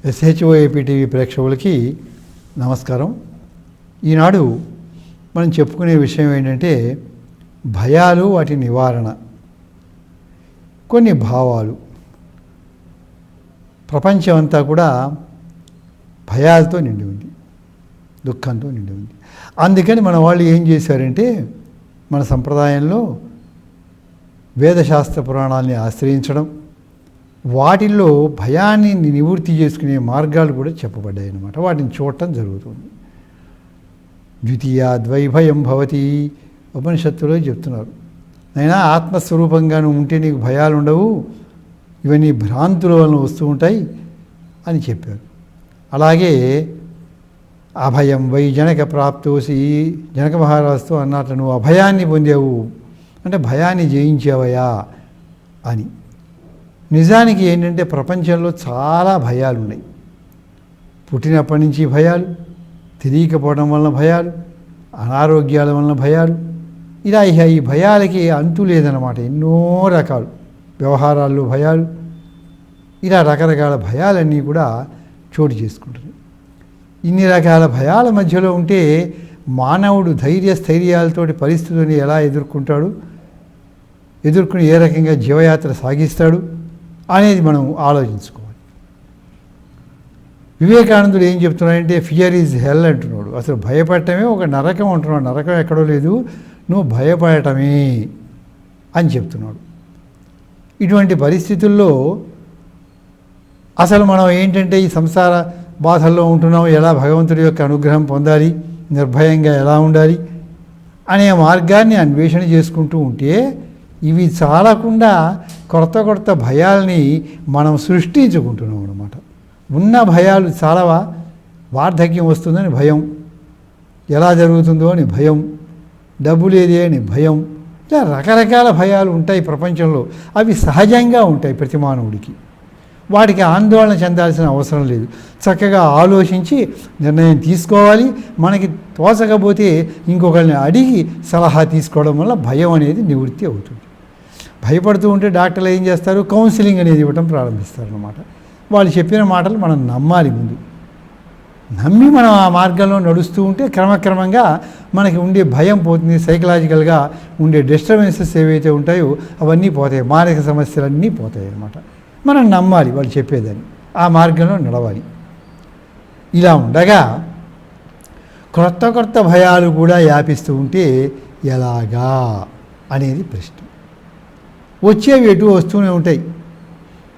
SHOAP ప్రేక్షకులకి నమస్కారం. ఈనాడు మనం చెప్పుకునే విషయం ఏంటంటే భయాలు, వాటి నివారణ. కొన్ని భావాలు. ప్రపంచం అంతా కూడా భయాలతో నిండి ఉంది, దుఃఖంతో నిండి ఉంది. అందుకని మన వాళ్ళు ఏం చేశారంటే మన సంప్రదాయంలో వేదశాస్త్ర పురాణాలని ఆశ్రయించడం, వాటిల్లో భయాన్ని నివృత్తి చేసుకునే మార్గాలు కూడా చెప్పబడ్డాయి అన్నమాట. వాటిని చూడటం జరుగుతుంది. ద్వితీయాద్వైభయం భవతి ఉపనిషత్తులో చెప్తున్నారు. అయినా ఆత్మస్వరూపంగా నువ్వు ఉంటే నీకు భయాలు ఉండవు, ఇవన్నీ భ్రాంతుల వలన వస్తూ ఉంటాయి అని చెప్పారు. అలాగే అభయం వై జనక ప్రాప్తోసి, జనక మహారాజుతో అన్నట్లు నువ్వు అభయాన్ని పొందావు అంటే భయాన్ని జయించావయా అని. నిజానికి ఏంటంటే ప్రపంచంలో చాలా భయాలు ఉన్నాయి. పుట్టినప్పటి నుంచి భయాలు, తెలియకపోవడం వలన భయాలు, అనారోగ్యాల వలన భయాలు, ఇలా ఈ భయాలకి అంతు లేదన్నమాట. ఎన్నో రకాలు వ్యవహారాల్లో భయాలు, ఇలా రకరకాల భయాలన్నీ కూడా చోటు చేసుకుంటున్నాయి. ఇన్ని రకాల భయాల మధ్యలో ఉంటే మానవుడు స్థైర్యాలతోటి పరిస్థితులను ఎలా ఎదుర్కొని ఏ రకంగా జీవయాత్ర సాగిస్తాడు అనేది మనం ఆలోచించుకోవాలి. వివేకానందుడు ఏం చెప్తున్నాడంటే ఫియర్ ఈజ్ హెల్ అంటున్నాడు. అసలు భయపడటమే ఒక నరకం అంటున్నాడు. నరకం ఎక్కడో లేదు, నువ్వు భయపడటమే అని చెప్తున్నాడు. ఇటువంటి పరిస్థితుల్లో అసలు మనం ఏంటంటే ఈ సంసార బాధల్లో ఉంటున్నాం, ఎలా భగవంతుడి యొక్క అనుగ్రహం పొందాలి, నిర్భయంగా ఎలా ఉండాలి అనే మార్గాన్ని అన్వేషణ చేసుకుంటూ ఉంటే ఇవి చాలకుండా కొత్త భయాల్ని మనం సృష్టించుకుంటున్నాం అన్నమాట. ఉన్న భయాలు చాలావా, వార్ధక్యం వస్తుందని భయం, ఎలా జరుగుతుందో అని భయం, డబ్బు లేదే అని భయం, ఇలా రకరకాల భయాలు ఉంటాయి ప్రపంచంలో. అవి సహజంగా ఉంటాయి ప్రతి మానవుడికి. వాటికి ఆందోళన చెందాల్సిన అవసరం లేదు. చక్కగా ఆలోచించి నిర్ణయం తీసుకోవాలి. మనకి తోచకపోతే ఇంకొకరిని అడిగి సలహా తీసుకోవడం వల్ల భయం అనేది నివృత్తి అవుతుంది. భయపడుతూ ఉంటే డాక్టర్లు ఏం చేస్తారు, కౌన్సిలింగ్ అనేది ఇవ్వటం ప్రారంభిస్తారు అన్నమాట. వాళ్ళు చెప్పిన మాటలు మనం నమ్మాలి. ముందు నమ్మి మనం ఆ మార్గంలో నడుస్తూ ఉంటే క్రమక్రమంగా మనకి ఉండే భయం పోతుంది. సైకలాజికల్గా ఉండే డిస్టర్బెన్సెస్ ఏవైతే ఉంటాయో అవన్నీ పోతాయి, మానసిక సమస్యలన్నీ పోతాయి అన్నమాట. మనం నమ్మాలి వాళ్ళు చెప్పేదని, ఆ మార్గంలో నడవాలి. ఇలా ఉండగా కొత్త భయాలు కూడా వ్యాపిస్తూ ఉంటే ఎలాగా అనేది ప్రశ్న. వచ్చేవి ఎటు వస్తూనే ఉంటాయి.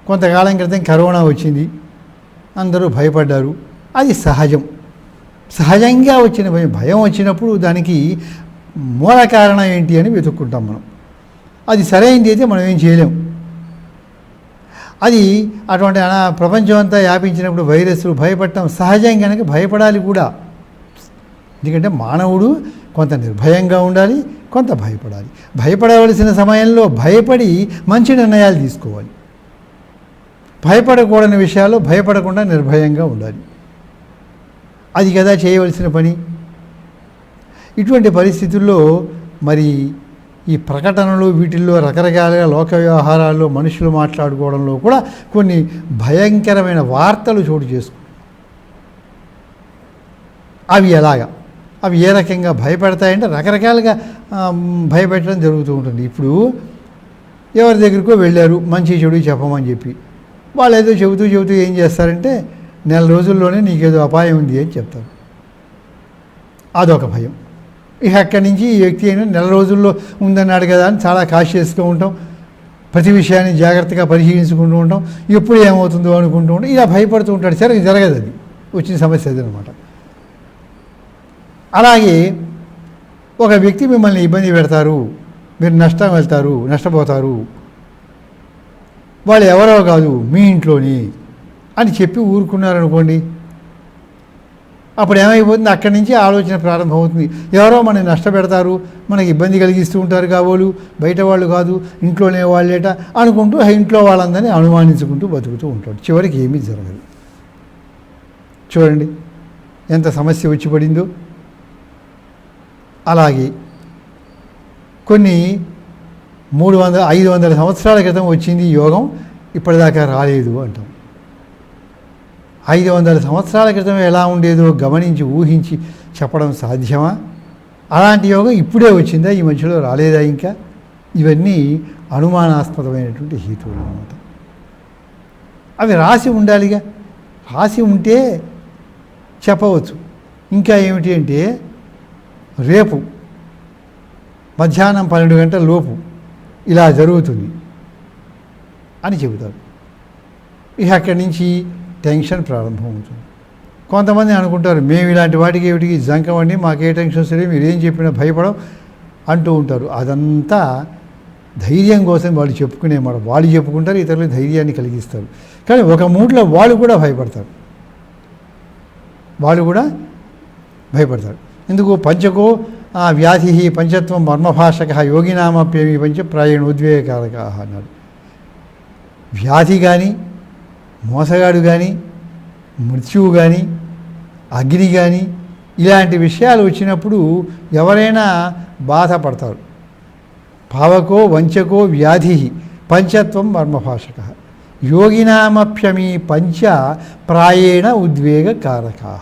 కొంతకాలం క్రితం కరోనా వచ్చింది, అందరూ భయపడ్డారు. అది సహజంగా వచ్చిన భయం వచ్చినప్పుడు దానికి మూల కారణం ఏంటి అని వెతుక్కుంటాం మనం. అది సరైనది అయితే మనం ఏం చేయలేం. అది అటువంటి ప్రపంచం అంతా వ్యాపించినప్పుడు వైరస్లు భయపడటం సహజం, కనుక భయపడాలి కూడా. ఎందుకంటే మానవుడు కొంత నిర్భయంగా ఉండాలి, కొంత భయపడాలి. భయపడవలసిన సమయంలో భయపడి మంచి నిర్ణయాలు తీసుకోవాలి. భయపడకూడని విషయాల్లో భయపడకుండా నిర్భయంగా ఉండాలి. అది కదా చేయవలసిన పని. ఇటువంటి పరిస్థితుల్లో మరి ఈ ప్రకటనలు వీటిల్లో రకరకాలుగా లోక వ్యవహారాల్లో మనుషులు మాట్లాడుకోవడంలో కూడా కొన్ని భయంకరమైన వార్తలు చోటు చేసుకుంటాయి. అవి ఎలాగా, అవి ఏ రకంగా భయపెడతాయంటే రకరకాలుగా భయపెట్టడం జరుగుతూ ఉంటుంది. ఇప్పుడు ఎవరి దగ్గరికో వెళ్ళారు మంచి చెడు చెప్పమని చెప్పి, వాళ్ళు ఏదో చెబుతూ ఏం చేస్తారంటే నెల రోజుల్లోనే నీకేదో అపాయం ఉంది అని చెప్తారు. అదొక భయం. ఇక అక్కడి నుంచి ఈ వ్యక్తి అయినా నెల రోజుల్లో ఉందన్నాడు కదా అని చాలా కాషియస్గా ఉంటాం, ప్రతి విషయాన్ని జాగ్రత్తగా పరిశీలించుకుంటూ ఉంటాం, ఎప్పుడు ఏమవుతుందో అనుకుంటూ ఉంటాం. ఇలా భయపడుతూ ఉంటాడు. సరే జరగదు, అది వచ్చిన సమస్య అదనమాట. అలాగే ఒక వ్యక్తి మిమ్మల్ని ఇబ్బంది పెడతారు, మీరు నష్టపోతారు, వాళ్ళు ఎవరో కాదు మీ ఇంట్లోని అని చెప్పి ఊరుకున్నారనుకోండి, అప్పుడు ఏమైపోతుంది, అక్కడి నుంచి ఆలోచన ప్రారంభమవుతుంది. ఎవరో మనని నష్టపెడతారు, మనకి ఇబ్బంది కలిగిస్తూ ఉంటారు కాబోలు, బయట వాళ్ళు కాదు ఇంట్లోనే వాళ్ళేట అనుకుంటూ ఇంట్లో వాళ్ళందరినీ అనుమానించుకుంటూ బతుకుతూ ఉంటాడు. చివరికి ఏమీ జరగదు. చూడండి ఎంత సమస్య వచ్చి పడిందో. అలాగే కొన్ని 500 సంవత్సరాల క్రితం వచ్చింది యోగం, ఇప్పటిదాకా రాలేదు అంటాం. 500 సంవత్సరాల క్రితం ఎలా ఉండేదో గమనించి ఊహించి చెప్పడం సాధ్యమా? అలాంటి యోగం ఇప్పుడే వచ్చిందా, ఈ మధ్యలో రాలేదా ఇంకా? ఇవన్నీ అనుమానాస్పదమైనటువంటి హేతువులు అన్నమాట. అవి రాసి ఉండాలిగా, రాసి ఉంటే చెప్పవచ్చు. ఇంకా ఏమిటి అంటే, రేపు మధ్యాహ్నం 12 గంటల లోపు ఇలా జరుగుతుంది అని చెబుతారు. ఇక అక్కడి నుంచి టెన్షన్ ప్రారంభమవుతుంది. కొంతమంది అనుకుంటారు, మేము ఇలాంటి వాటికి ఏమిటికి జంకమండి, మాకే టెన్షన్ సరే, మీరు ఏం చెప్పినా భయపడం అంటూ ఉంటారు. అదంతా ధైర్యం కోసం వాళ్ళు చెప్పుకునే మాట. వాళ్ళు చెప్పుకుంటారు, ఇతరులకు ధైర్యాన్ని కలిగిస్తారు. కానీ ఒక మూడ్లో వాళ్ళు కూడా భయపడతారు. ఎందుకు? పంచకో వ్యాధి పంచత్వం మర్మభాషక యోగినామప్యమి పంచ ప్రాయణ ఉద్వేగకారక అన్నాడు. వ్యాధి కానీ, మోసగాడు కానీ, మృత్యువు కానీ, అగ్ని కానీ, ఇలాంటి విషయాలు వచ్చినప్పుడు ఎవరైనా బాధపడతారు. భావకో వంచకో వ్యాధి పంచత్వం మర్మభాషక యోగినామప్యమి పంచ ప్రాయేణ ఉద్వేగకారకా.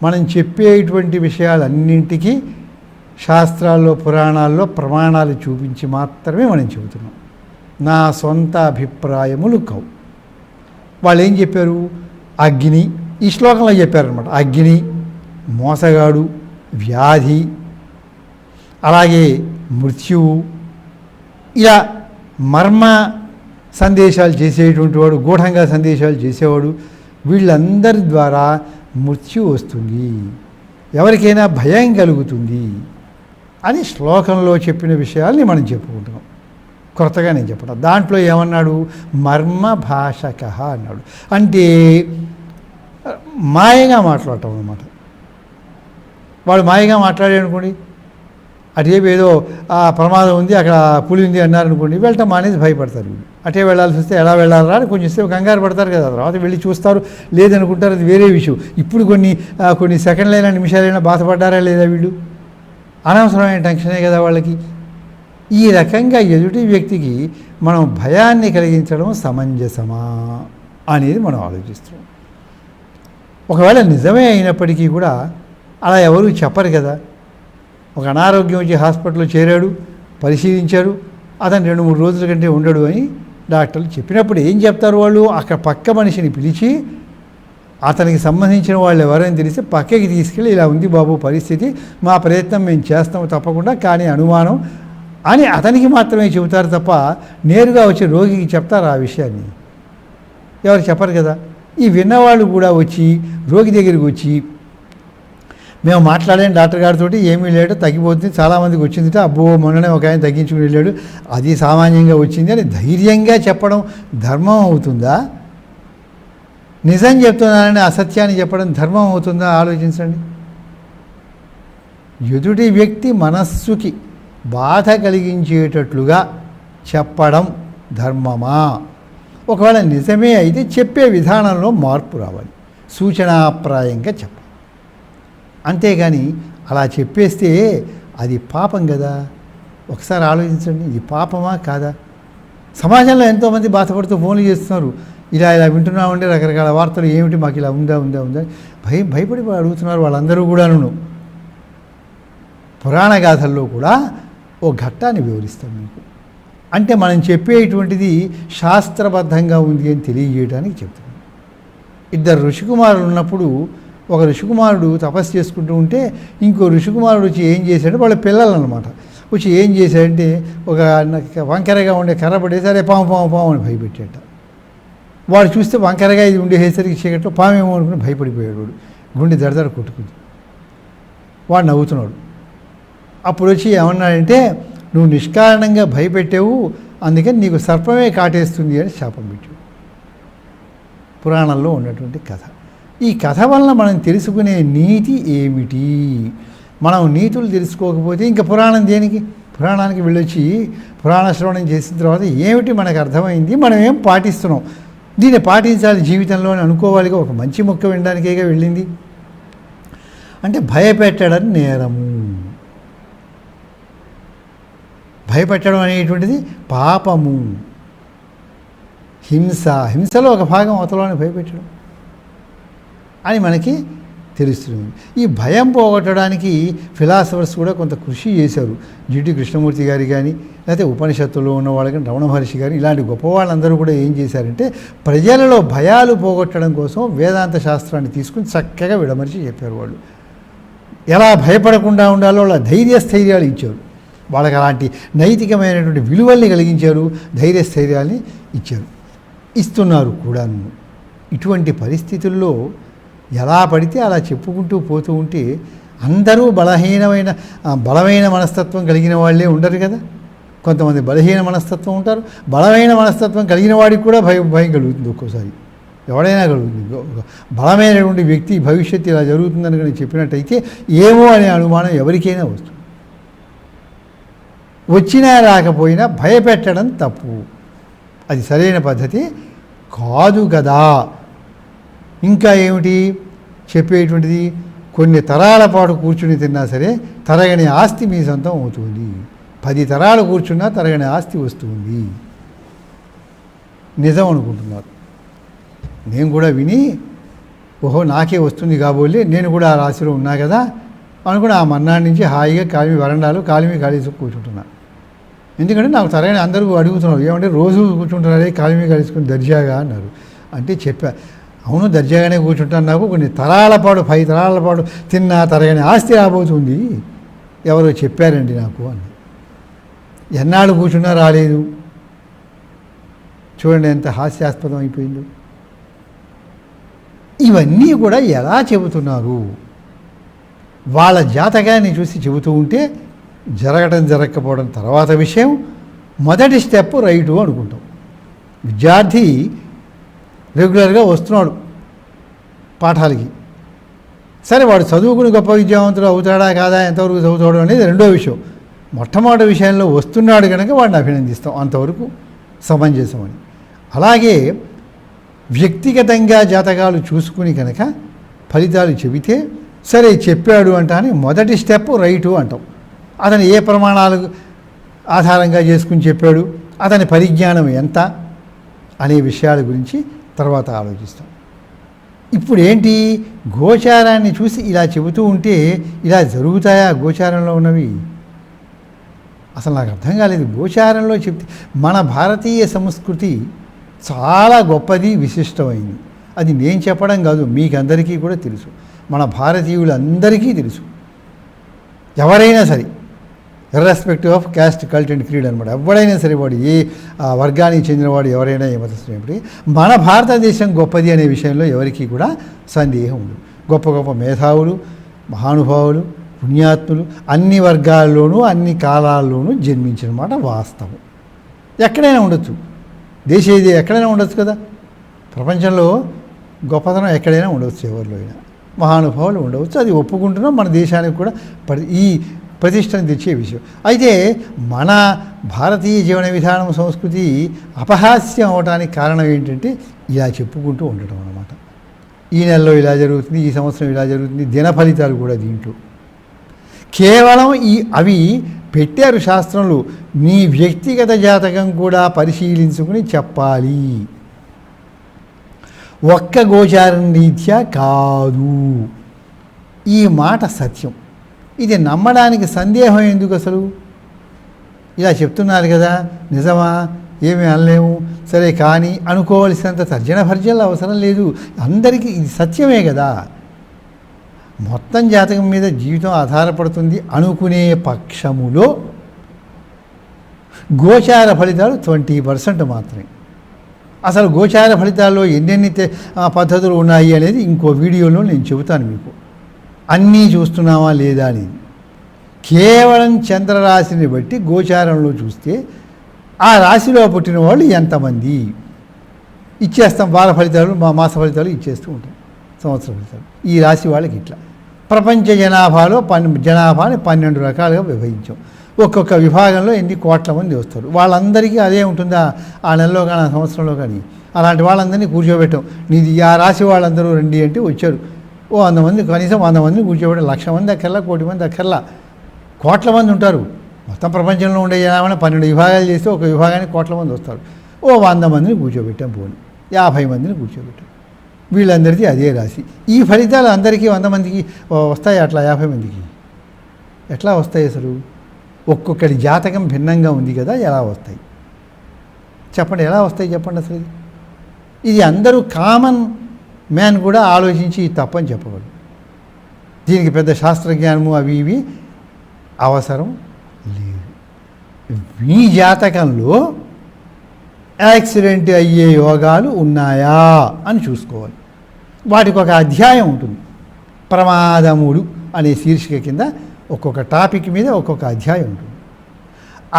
మనం చెప్పేటువంటి విషయాలన్నింటికీ శాస్త్రాల్లో పురాణాల్లో ప్రమాణాలు చూపించి మాత్రమే మనం చెబుతున్నాం. నా సొంత అభిప్రాయములు కావు. వాళ్ళు ఏం చెప్పారు? అగ్ని, ఈ శ్లోకంలో చెప్పారనమాట. అగ్ని, మోసగాడు, వ్యాధి, అలాగే మృత్యువు, ఇలా మర్మ సందేశాలు చేసేటువంటి వాడు, గూఢంగా సందేశాలు చేసేవాడు, వీళ్ళందరి ద్వారా మృత్యు వస్తుంది, ఎవరికైనా భయం కలుగుతుంది అని శ్లోకంలో చెప్పిన విషయాల్ని మనం చెప్పుకుంటున్నాం. కొత్తగా నేను చెప్పడం. దాంట్లో ఏమన్నాడు? మర్మ భాషక అన్నాడు. అంటే మాయగా మాట్లాడటం అన్నమాట. వాడు మాయగా మాట్లాడాడు అనుకోండి, అటేపు ఏదో ప్రమాదం ఉంది, అక్కడ పులి ఉంది అన్నారనుకోండి, వెళ్ళటం మానేసి భయపడతారు. అటే వెళ్ళాల్సి వస్తే ఎలా వెళ్ళాలా అని కొంచెం సేపు కంగారు పడతారు కదా, తర్వాత వెళ్ళి చూస్తారు, లేదనుకుంటారు, అది వేరే విషయం. ఇప్పుడు కొన్ని సెకండ్లైనా నిమిషాలైనా బాధపడ్డారా లేదా వీళ్ళు? అనవసరమైన టెన్షనే కదా వాళ్ళకి. ఈ రకంగా ఎదుటి వ్యక్తికి మనం భయాన్ని కలిగించడం సమంజసమా అనేది మనం ఆలోచిస్తున్నాం. ఒకవేళ నిజమే అయినప్పటికీ కూడా అలా ఎవరు చెప్పరు కదా. ఒక అనారోగ్యం వచ్చి హాస్పిటల్లో చేరాడు, పరిశీలించారు, అతను 2-3 రోజుల కంటే ఉండడు అని డాక్టర్లు చెప్పినప్పుడు ఏం చెప్తారు వాళ్ళు? అక్కడ పక్క మనిషిని పిలిచి అతనికి సంబంధించిన వాళ్ళు ఎవరైనా తెలిస్తే పక్కకి తీసుకెళ్ళి, ఇలా ఉంది బాబు పరిస్థితి, మా ప్రయత్నం మేము చేస్తాము తప్పకుండా, కానీ అనుమానం అని అతనికి మాత్రమే చెబుతారు తప్ప నేరుగా వచ్చి రోగికి చెప్తారు ఆ విషయాన్ని? ఎవరు చెప్పరు కదా. ఈ విన్నవాళ్ళు కూడా వచ్చి రోగి దగ్గరికి వచ్చి, మేము మాట్లాడాం డాక్టర్ గారితో, ఏమీ లేడు, తగ్గిపోతుంది, చాలామందికి వచ్చిందిట, అబ్బో మొన్ననే ఒక ఆయన తగ్గించుకుని వెళ్ళాడు, అది సామాన్యంగా వచ్చింది అని ధైర్యంగా చెప్పడం ధర్మం అవుతుందా? నిజం చెప్తున్నానని అసత్యాన్ని చెప్పడం ధర్మం అవుతుందా? ఆలోచించండి. ఎదుటి వ్యక్తి మనస్సుకి బాధ కలిగించేటట్లుగా చెప్పడం ధర్మమా? ఒకవేళ నిజమే అయితే చెప్పే విధానంలో మార్పు రావాలి, సూచనాప్రాయంగా చెప్పాలి. అంతేగాని అలా చెప్పేస్తే అది పాపం కదా. ఒకసారి ఆలోచించండి, ఇది పాపమా కాదా? సమాజంలో ఎంతోమంది బాధపడుతూ ఫోన్లు చేస్తున్నారు, ఇలా వింటున్నామంటే రకరకాల వార్తలు, ఏమిటి మాకు ఇలా ఉందా భయపడి అడుగుతున్నారు వాళ్ళందరూ కూడాను. పురాణ గాథల్లో కూడా ఓ ఘట్టాన్ని వివరిస్తాం మీకు. అంటే మనం చెప్పేటువంటిది శాస్త్రబద్ధంగా ఉంది అని తెలియజేయడానికి చెప్తున్నాం. 2 ఋషికుమారులు ఉన్నప్పుడు ఒక ఋషికుమారుడు తపస్సు చేసుకుంటూ ఉంటే ఇంకో ఋషికుమారుడు వచ్చి ఏం చేశాడు, వాళ్ళ పిల్లలు అనమాట, వచ్చి ఏం చేశాడంటే ఒక వంకరగా ఉండే కర్ర పడేసి అరే పాము అని భయపెట్టాట. వాడు చూస్తే వంకరగా ఇది ఉండేసరికి చీకట్లో పామేమో అనుకుని భయపడిపోయాడు. వాడు గుండె దడదడ కొట్టుకుంది. వాడు నవ్వుతున్నాడు. అప్పుడు వచ్చి ఏమన్నాడంటే, నువ్వు నిష్కారణంగా భయపెట్టావు, అందుకని నీకు సర్పమే కాటేస్తుంది అని శాపం పెట్టాడు. పురాణంలో ఉన్నటువంటి కథ. ఈ కథ వలన మనం తెలుసుకునే నీతి ఏమిటి? మనం నీతులు తెలుసుకోకపోతే ఇంకా పురాణం దేనికి? పురాణానికి వెళ్ళొచ్చి పురాణ శ్రవణం చేసిన తర్వాత ఏమిటి మనకు అర్థమైంది, మనం ఏం పాటిస్తున్నాం, దీన్ని పాటించాలి జీవితంలో అని అనుకోవాలిగా. ఒక మంచి మొక్క వినడానికేగా వెళ్ళింది. అంటే భయపెట్టడం నేరము. భయపెట్టడం అనేటువంటిది పాపము. హింసలో ఒక భాగం అవతలని భయపెట్టడం. అని మనకి తెలుస్తుంది. ఈ భయం పోగొట్టడానికి ఫిలాసఫర్స్ కూడా కొంత కృషి చేశారు. జిటి కృష్ణమూర్తి గారు కానీ, లేకపోతే ఉపనిషత్తులో ఉన్నవాళ్ళు కానీ, రమణ మహర్షి గారు, ఇలాంటి గొప్పవాళ్ళందరూ కూడా ఏం చేశారంటే ప్రజలలో భయాలు పోగొట్టడం కోసం వేదాంత శాస్త్రాన్ని తీసుకుని చక్కగా విడమరిచి చెప్పారు. వాళ్ళు ఎలా భయపడకుండా ఉండాలో వాళ్ళ ధైర్యస్థైర్యాలు ఇచ్చారు. వాళ్ళకి అలాంటి నైతికమైనటువంటి విలువల్ని కలిగించారు, ధైర్యస్థైర్యాల్ని ఇచ్చారు, ఇస్తున్నారు కూడాను. ఇటువంటి పరిస్థితుల్లో ఎలా పడితే అలా చెప్పుకుంటూ పోతూ ఉంటే అందరూ బలమైన మనస్తత్వం కలిగిన వాళ్ళే ఉండరు కదా. కొంతమంది బలహీన మనస్తత్వం ఉంటారు. బలమైన మనస్తత్వం కలిగిన వాడికి కూడా భయం కలుగుతుంది. ఒక్కోసారి ఎవడైనా కలుగుతుంది. బలమైనటువంటి వ్యక్తి భవిష్యత్తు ఇలా జరుగుతుందని కానీ చెప్పినట్టయితే ఏమో అనే అనుమానం ఎవరికైనా వస్తుంది. వచ్చినా రాకపోయినా భయపెట్టడం తప్పు, అది సరైన పద్ధతి కాదు కదా. ఇంకా ఏమిటి చెప్పేటువంటిది, కొన్ని తరాల పాటు కూర్చుని తిన్నా సరే తరగని ఆస్తి మీ సొంతం అవుతుంది. 10 తరాలు కూర్చున్నా తరగని ఆస్తి వస్తుంది. నిజం అనుకుంటున్నారు. నేను కూడా విని ఓహో నాకే వస్తుంది కాబోలే, నేను కూడా ఆ రాశిలో ఉన్నా కదా అనుకుని ఆ మన్నాడి నుంచి హాయిగా వరండాలు కాళీ కూర్చుంటున్నా. ఎందుకంటే నాకు తరగని అందరూ అడుగుతున్నారు, ఏమంటే రోజు కూర్చుంటున్నారే కాళీ కలుసుకుని దర్జాగా అన్నారు. అంటే చెప్పా, అవును దర్జాగానే కూర్చుంటాను, నాకు కొన్ని తరాల పాటు 10 తరాల పాటు తిన్నా తరగని ఆస్తి రాబోతుంది, ఎవరో చెప్పారండి నాకు అని. ఎన్నాళ్ళు కూర్చున్నా రాలేదు. చూడండి ఎంత హాస్యాస్పదం అయిపోయిందో. ఇవన్నీ కూడా ఎలా చెబుతున్నారు, వాళ్ళ జాతకాన్ని చూసి చెబుతూ ఉంటే జరగకపోవడం తర్వాత విషయం. మొదటి స్టెప్ రైటు అనుకుంటాం. విద్యార్థి రెగ్యులర్గా వస్తున్నాడు పాఠాలకి, సరే వాడు చదువుకుని గొప్ప విద్యావంతుడు అవుతాడా కాదా, ఎంతవరకు చదువుతాడు అనేది రెండో విషయం. మొట్టమొదటి విషయంలో వస్తున్నాడు కనుక వాడిని అభినందిస్తాం, అంతవరకు సమంజసమని. అలాగే వ్యక్తిగతంగా జాతకాలు చూసుకుని కనుక ఫలితాలు చెబితే సరే చెప్పాడు అంటాని మొదటి స్టెప్ రైటు అంటాం. అతను ఏ ప్రమాణాలు ఆధారంగా చేసుకుని చెప్పాడు, అతని పరిజ్ఞానం ఎంత అనే విషయాల గురించి తర్వాత ఆలోచిస్తాం. ఇప్పుడు ఏంటి, గోచారాన్ని చూసి ఇలా చెబుతూ ఉంటే ఇలా జరుగుతాయా గోచారంలో ఉన్నవి? అసలు నాకు అర్థం కాలేదు. గోచారంలో చెప్తే మన భారతీయ సంస్కృతి చాలా గొప్పది, విశిష్టమైంది. అది నేను చెప్పడం కాదు, మీకందరికీ కూడా తెలుసు, మన భారతీయులందరికీ తెలుసు. ఎవరైనా సరే irrespective of caste, cult and creed అనమాట, ఎవడైనా సరే వాడు ఏ వర్గానికి చెందినవాడు ఎవరైనా ఏ మతస్థుడు, మన భారతదేశం గొప్పది అనే విషయంలో ఎవరికీ కూడా సందేహం ఉండదు. గొప్ప గొప్ప మేధావులు, మహానుభావులు, పుణ్యాత్ములు అన్ని వర్గాల్లోనూ అన్ని కాలాల్లోనూ జన్మించిన మాట వాస్తవం. ఎక్కడైనా ఉండొచ్చు, దేశీయ ఎక్కడైనా ఉండొచ్చు కదా. ప్రపంచంలో గొప్పతనం ఎక్కడైనా ఉండవచ్చు, ఎవరిలో అయినా మహానుభావులు ఉండవచ్చు. అది ఒప్పుకుంటున్నాం, మన దేశానికి కూడా ఈ ప్రతిష్టను తెచ్చే విషయం. అయితే మన భారతీయ జీవన విధానం, సంస్కృతి అపహాస్యం అవడానికి కారణం ఏంటంటే ఇలా చెప్పుకుంటూ ఉండటం అన్నమాట. ఈ నెలలో ఇలా జరుగుతుంది, ఈ సంవత్సరం ఇలా జరుగుతుంది, దిన ఫలితాలు కూడా దీంట్లో కేవలం అవి పెట్టారు శాస్త్రంలో. నీ వ్యక్తిగత జాతకం కూడా పరిశీలించుకుని చెప్పాలి, ఒక్క గోచారం రీత్యా కాదు. ఈ మాట సత్యం. ఇది నమ్మడానికి సందేహం ఎందుకు అసలు? ఇలా చెప్తున్నారు కదా, నిజమా, ఏమీ అనలేము, సరే కానీ అనుకోవలసినంత తర్జన భర్జనలు అవసరం లేదు. అందరికీ ఇది సత్యమే కదా. మొత్తం జాతకం మీద జీవితం ఆధారపడుతుంది అనుకునే పక్షములో గోచార ఫలితాలు 20% మాత్రమే. అసలు గోచార ఫలితాల్లో ఎన్నెన్ని పద్ధతులు ఉన్నాయి అనేది ఇంకో వీడియోలో నేను చెబుతాను మీకు. అన్నీ చూస్తున్నావా లేదా అనేది. కేవలం చంద్రరాశిని బట్టి గోచారంలో చూస్తే ఆ రాశిలో పుట్టిన వాళ్ళు ఎంతమంది ఇచ్చేస్తాం. వార ఫలితాలు, మాస ఫలితాలు ఇచ్చేస్తూ ఉంటాం, సంవత్సర ఫలితాలు. ఈ రాశి వాళ్ళకి ఇట్లా ప్రపంచ జనాభాలో జనాభాని 12 రకాలుగా విభజించాం. ఒక్కొక్క విభాగంలో ఎన్ని కోట్ల మంది వస్తారు, వాళ్ళందరికీ అదే ఉంటుందా ఆ నెలలో కానీ ఆ సంవత్సరంలో కానీ? అలాంటి వాళ్ళందరినీ కూర్చోబెట్టాం. నీది ఆ రాశి వాళ్ళందరూ రండి అంటే వచ్చారు. 100 మంది, కనీసం 100 మందిని కూర్చోబెట్టి 1,00,000 మంది అక్కర్లా, 1,00,00,000 మంది అక్కర్లా, కోట్ల మంది ఉంటారు. మొత్తం ప్రపంచంలో ఉండే జనాభాని 12 విభాగాలు చేస్తే ఒక విభాగానికి కోట్ల మంది వస్తారు. 100 మందిని కూర్చోబెట్టాం, పోనీ 50 మందిని కూర్చోబెట్టాం. వీళ్ళందరికీ అదే రాశి. ఈ ఫలితాలు అందరికీ 100 మందికి వస్తాయి, అట్లా 50 మందికి ఎట్లా వస్తాయి అసలు? ఒక్కొక్కటి జాతకం భిన్నంగా ఉంది కదా, ఎలా వస్తాయి చెప్పండి? ఎలా వస్తాయి చెప్పండి అసలు? ఇది అందరూ కామన్ మ్యాన్ కూడా ఆలోచించి తప్పని చెప్పగలరు. దీనికి పెద్ద శాస్త్రజ్ఞానము అవి ఇవి అవసరం లేదు. మీ జాతకంలో యాక్సిడెంట్ అయ్యే యోగాలు ఉన్నాయా అని చూసుకోవాలి. వాటికి ఒక అధ్యాయం ఉంటుంది. ప్రమాదముడు అనే శీర్షిక కింద ఒక్కొక్క టాపిక్ మీద ఒక్కొక్క అధ్యాయం ఉంటుంది.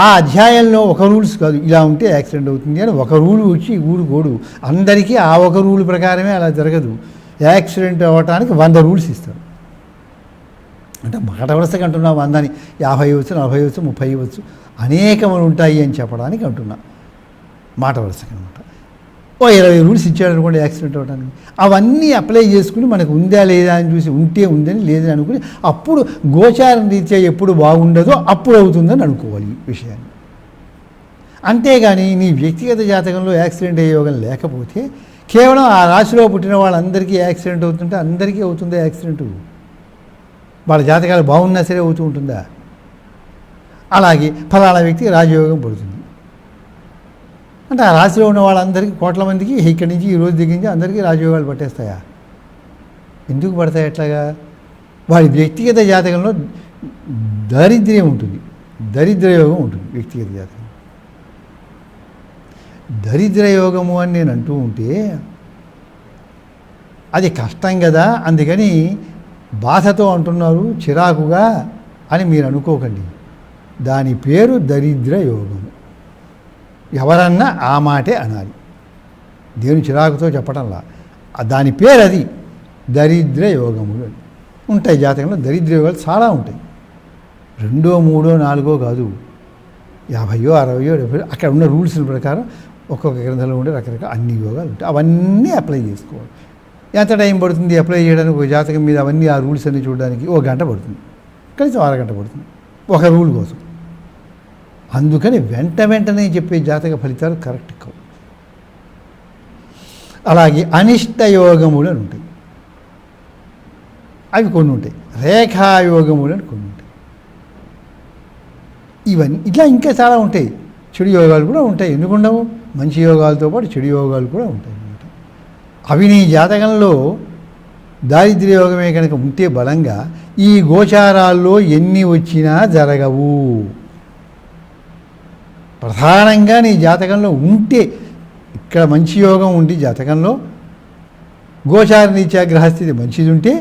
ఆ అధ్యాయంలో ఒక రూల్స్ కాదు, ఇలా ఉంటే యాక్సిడెంట్ అవుతుంది అని ఒక రూల్ వచ్చి ఊరు గోడు. అందరికీ ఆ ఒక రూల్ ప్రకారమే అలా జరగదు. యాక్సిడెంట్ అవ్వటానికి 100 రూల్స్ ఇస్తారు. అంటే మాట వరుసగా అంటున్నా 100ని 50 ఇవ్వచ్చు, 40 ఇవ్వచ్చు, 30 ఇవ్వచ్చు, అనేకములు ఉంటాయి అని చెప్పడానికి అంటున్నా మాట వరుసగా అనమాట. ఓ 20 రూల్స్ ఇచ్చాడు అనుకోండి యాక్సిడెంట్ అవ్వడానికి. అవన్నీ అప్లై చేసుకుని మనకు ఉందా లేదా అని చూసి ఉంటే ఉందని లేదని అనుకుని అప్పుడు గోచారం రీత్యా ఎప్పుడు బాగుండదో అప్పుడు అవుతుందని అనుకోవాలి ఈ విషయాన్ని. అంతేగాని నీ వ్యక్తిగత జాతకంలో యాక్సిడెంట్ అయ్యే యోగం లేకపోతే కేవలం ఆ రాశిలో పుట్టిన వాళ్ళందరికీ యాక్సిడెంట్ అవుతుంటే అందరికీ అవుతుందా యాక్సిడెంట్? వాళ్ళ జాతకాలు బాగున్నా సరే అవుతూ ఉంటుందా? అలాగే ఫలానా వ్యక్తికి రాజయోగం పడుతుంది అంటే ఆ రాశిలో ఉన్న వాళ్ళందరికీ కోట్ల మందికి ఇక్కడి నుంచి ఈ రోజు దగ్గర నుంచి అందరికీ రాజయోగాలు పట్టేస్తాయా? ఎందుకు పడతాయి అట్లాగా? వాడి వ్యక్తిగత జాతకంలో దారిద్ర్యం ఉంటుంది, దరిద్ర యోగం ఉంటుంది. వ్యక్తిగత జాతకం దరిద్ర యోగము అని నేను అంటూ ఉంటే అది కష్టం కదా, అందుకని బాధతో అంటున్నారు చిరాకుగా అని మీరు అనుకోకండి. దాని పేరు దరిద్ర యోగము. ఎవరన్నా ఆ మాటే అనాలి, దేవుని చిరాకుతో చెప్పటంలా. దాని పేరు అది దరిద్ర యోగములు ఉంటాయి. జాతకంలో దరిద్ర యోగాలు చాలా ఉంటాయి. 2, 3, 4 కాదు, 50, 60, 70 అక్కడ ఉన్న రూల్స్ ప్రకారం ఒక్కొక్క గ్రంథంలో ఉండే రకరకాల అన్ని యోగాలు ఉంటాయి. అవన్నీ అప్లై చేసుకోవాలి. ఎంత టైం పడుతుంది అప్లై చేయడానికి? ఒక జాతకం మీద అవన్నీ ఆ రూల్స్ అన్నీ చూడడానికి 1 గంట పడుతుంది, కనీసం అరగంట పడుతుంది ఒక రూల్ కోసం. అందుకని వెంటనే చెప్పే జాతక ఫలితాలు కరెక్ట్ కావు. అలాగే అనిష్ట యోగములు అని ఉంటాయి, అవి కొన్ని ఉంటాయి. రేఖాయోగములు అని కొన్ని ఉంటాయి. ఇవన్నీ ఇట్లా ఇంకా చాలా ఉంటాయి. చెడు యోగాలు కూడా ఉంటాయి, ఎందుకుండవు? మంచి యోగాలతో పాటు చెడు యోగాలు కూడా ఉంటాయి అన్నమాట. అవి నీ జాతకంలో దారిద్ర్య యోగమే కనుక ఉంటే బలంగా ఈ గోచారాల్లో ఎన్ని వచ్చినా జరగవు. ప్రధానంగా నీ జాతకంలో ఉంటే, ఇక్కడ మంచి యోగం ఉండి జాతకంలో గోచార నీచ గ్రహస్థితి మంచిది ఉంటే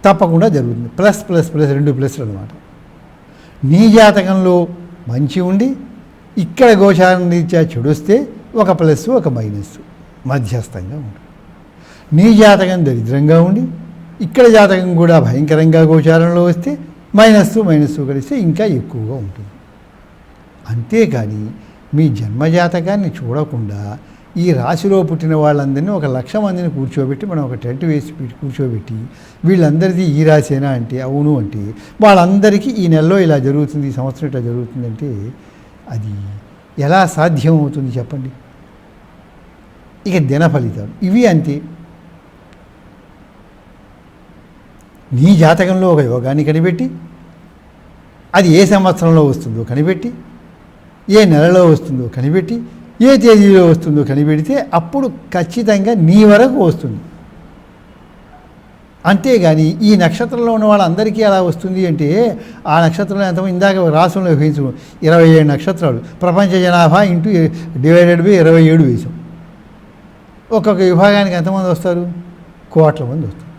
తప్పకుండా జరుగుతుంది. ప్లస్ 2 ప్లస్లు అనమాట. నీ జాతకంలో మంచి ఉండి ఇక్కడ గోచార రీత్యా చెడొస్తే ఒక ప్లస్ ఒక మైనస్ మధ్యస్థంగా ఉంటుంది. నీ జాతకం దరిద్రంగా ఉండి ఇక్కడ జాతకం కూడా భయంకరంగా గోచారంలో వస్తే మైనస్ కలిస్తే ఇంకా ఎక్కువగా ఉంటుంది. అంతేకాని మీ జన్మజాతకాన్ని చూడకుండా ఈ రాశిలో పుట్టిన వాళ్ళందరినీ 1,00,000 మందిని కూర్చోబెట్టి మనం ఒక టెంట్ వేసి కూర్చోబెట్టి వీళ్ళందరిది ఈ రాశేనా అంటే అవును అంటే వాళ్ళందరికీ ఈ నెలలో ఇలా జరుగుతుంది, ఈ సంవత్సరం ఇట్లా జరుగుతుంది అంటే అది ఎలా సాధ్యం అవుతుంది చెప్పండి? ఇక దిన ఫలితాలు ఇవి అంతే. నీ జాతకంలో ఒక యోగాన్ని కనిపెట్టి అది ఏ సంవత్సరంలో వస్తుందో కనిపెట్టి, ఏ నెలలో వస్తుందో కనిపెట్టి, ఏ తేదీలో వస్తుందో కనిపెడితే అప్పుడు ఖచ్చితంగా నీ వరకు వస్తుంది. అంతేగాని ఈ నక్షత్రంలో ఉన్న వాళ్ళందరికీ అలా వస్తుంది అంటే ఆ నక్షత్రంలో ఎంతమంది ఇందాక రాష్ట్రంలో వేయించు 27 నక్షత్రాలు, ప్రపంచ జనాభా ఇంటూ డివైడెడ్ బై 27 వేసాం. ఒక్కొక్క విభాగానికి ఎంతమంది వస్తారు? కోట్ల మంది వస్తారు.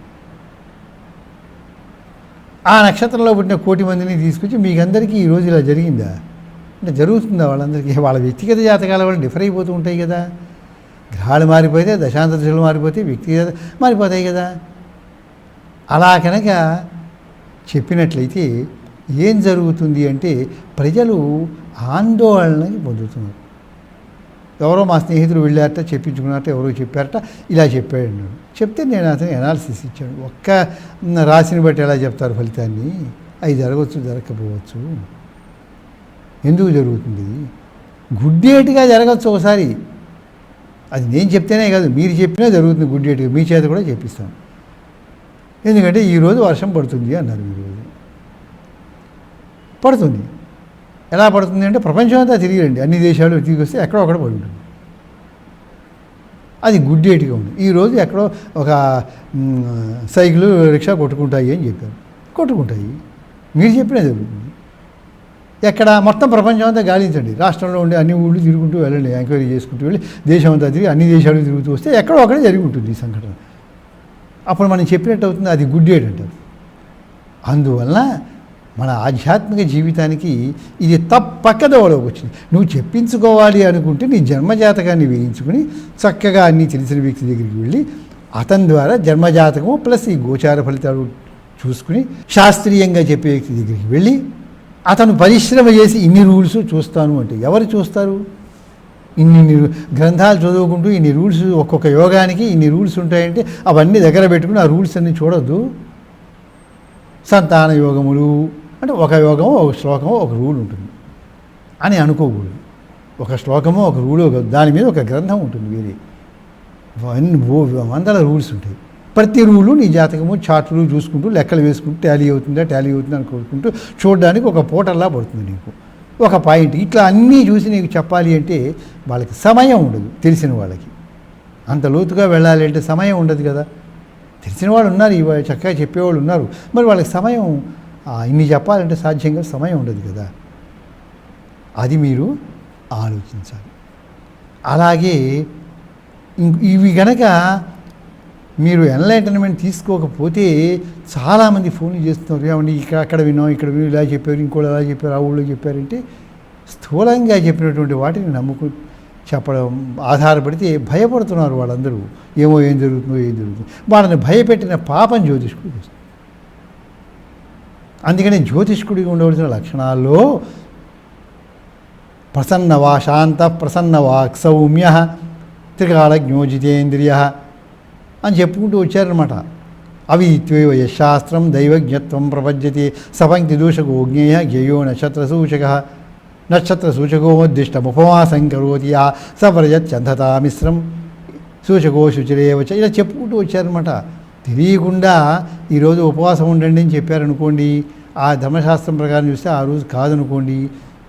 ఆ నక్షత్రంలో పుట్టిన 1,00,00,000 మందిని తీసుకొచ్చి మీకందరికీ ఈరోజు ఇలా జరిగిందా అంటే జరుగుతుందా? వాళ్ళందరికీ వాళ్ళ వ్యక్తిగత జాతకాల వల్ల డిఫర్ అయిపోతూ ఉంటాయి కదా. గ్రహాలు మారిపోతే, దశాంత దశలు మారిపోతే, వ్యక్తిగత మారిపోతాయి కదా. అలా కనుక చెప్పినట్లయితే ఏం జరుగుతుంది అంటే ప్రజలు ఆందోళనకి పొందుతున్నారు. ఎవరో మా స్నేహితులు వెళ్ళారట, చెప్పించుకున్నారట, ఎవరో చెప్పారట, ఇలా చెప్పాడు అన్నాడు. చెప్తే నేను అతను అనాలిసిస్ ఇచ్చాను. ఒక్క రాశిని బట్టి ఎలా చెప్తారు ఫలితాన్ని? అవి జరగవచ్చు, జరగకపోవచ్చు. ఎందుకు జరుగుతుంది? గుడ్డేటిగా జరగచ్చు ఒకసారి, అది నేను చెప్తేనే కాదు, మీరు చెప్పినా జరుగుతుంది గుడ్డేటుగా, మీ చేత కూడా చెప్పిస్తాను. ఎందుకంటే ఈరోజు వర్షం పడుతుంది అన్నారు, ఈరోజు పడుతుంది. ఎలా పడుతుంది అంటే ప్రపంచం అంతా తిరిగి రండి, అన్ని దేశాలు తిరిగి వస్తే ఎక్కడో అక్కడ పడి ఉంటుంది. అది గుడ్డేటిగా ఉంది. ఈరోజు ఎక్కడో ఒక సైకిల్ రిక్షా కొట్టుకుంటాయి అని చెప్పారు, కొట్టుకుంటాయి. మీరు చెప్పినా జరుగుతుంది. ఎక్కడ మొత్తం ప్రపంచం అంతా గాలించండి, రాష్ట్రంలో ఉండే అన్ని ఊళ్ళు తిరుగుకుంటూ వెళ్ళండి, ఎంక్వైరీ చేసుకుంటూ వెళ్ళి దేశం అంతా తిరిగి అన్ని దేశాలు తిరుగుతూ వస్తే ఎక్కడో అక్కడే జరిగి ఉంటుంది ఈ సంఘటన. అప్పుడు మనం చెప్పినట్టు అవుతుంది, అది గుడ్డేట్ అంటారు. అందువల్ల మన ఆధ్యాత్మిక జీవితానికి ఇది తప్పకదోవలోకి వచ్చింది. నువ్వు చెప్పించుకోవాలి అనుకుంటే నీ జన్మజాతకాన్ని వేయించుకుని చక్కగా అన్నీ తెలిసిన వ్యక్తి దగ్గరికి వెళ్ళి అతని ద్వారా జన్మజాతకము ప్లస్ ఈ గోచార ఫలితాలు చూసుకుని శాస్త్రీయంగా చెప్పే వ్యక్తి దగ్గరికి వెళ్ళి అతను పరిశ్రమ చేసి ఇన్ని రూల్స్ చూస్తాను అంటే ఎవరు చూస్తారు? ఇన్ని గ్రంథాలు చదువుకుంటూ ఇన్ని రూల్స్, ఒక్కొక్క యోగానికి ఇన్ని రూల్స్ ఉంటాయంటే అవన్నీ దగ్గర పెట్టుకుని ఆ రూల్స్ అన్నీ చూడొద్దు. సంతాన యోగములు అంటే ఒక యోగము, ఒక శ్లోకము, ఒక రూల్ ఉంటుంది అని అనుకోకూడదు. ఒక శ్లోకము, ఒక రూలు, దాని మీద ఒక గ్రంథం ఉంటుంది, వేరే వందల రూల్స్ ఉంటాయి. ప్రతి రూలు నీ జాతకము చార్టులు చూసుకుంటూ లెక్కలు వేసుకుంటూ టాలీ అవుతుందా అని కోరుకుంటూ చూడడానికి ఒక పోటల్లా పడుతుంది నీకు, ఒక పాయింట్. ఇట్లా అన్నీ చూసి నీకు చెప్పాలి అంటే వాళ్ళకి సమయం ఉండదు. తెలిసిన వాళ్ళకి అంత లోతుగా వెళ్ళాలి అంటే సమయం ఉండదు కదా. తెలిసిన వాళ్ళు ఉన్నారు, ఇవాళ చక్కగా చెప్పేవాళ్ళు ఉన్నారు, మరి వాళ్ళకి సమయం ఇన్ని చెప్పాలంటే సాధ్యంగా సమయం ఉండదు కదా. అది మీరు ఆలోచించాలి. అలాగే ఇవి గనక మీరు ఎన్లైటన్మెంట్ తీసుకోకపోతే చాలామంది ఫోన్లు చేస్తున్నారు, ఏమండి అక్కడ విన్నాం, ఇక్కడ విని ఇలా చెప్పారు, ఇంకోటి అలా చెప్పారు, ఆ ఊళ్ళో చెప్పారంటే స్థూలంగా చెప్పినటువంటి వాటిని నమ్ముకు చెప్పడం ఆధారపడితే భయపడుతున్నారు వాళ్ళందరూ. ఏం జరుగుతుందో. వాళ్ళని భయపెట్టిన పాపం జ్యోతిష్కుడికి వస్తుంది. అందుకని జ్యోతిష్కుడికి ఉండవలసిన లక్షణాల్లో ప్రసన్నవా శాంత ప్రసన్నవాక్ సౌమ్య త్రికాళజ్ఞోజితేంద్రియ అని చెప్పుకుంటూ వచ్చారనమాట. అవిత్వేవ యశాస్త్రం దైవజ్ఞత్వం ప్రపద్యతే సపంక్తి దూషకో జ్ఞేయ జ్ఞేయో నక్షత్రసూచకోద్దిష్టముపమాసం కరోతి ఆ సవ్రజచ్చంధతా మిశ్రం సూచకో శుచిరేవచ ఇలా చెప్పుకుంటూ వచ్చారనమాట. తెలియకుండా ఈరోజు ఉపవాసం ఉండండి అని చెప్పారనుకోండి, ఆ ధర్మశాస్త్రం ప్రకారం చూస్తే ఆ రోజు కాదనుకోండి.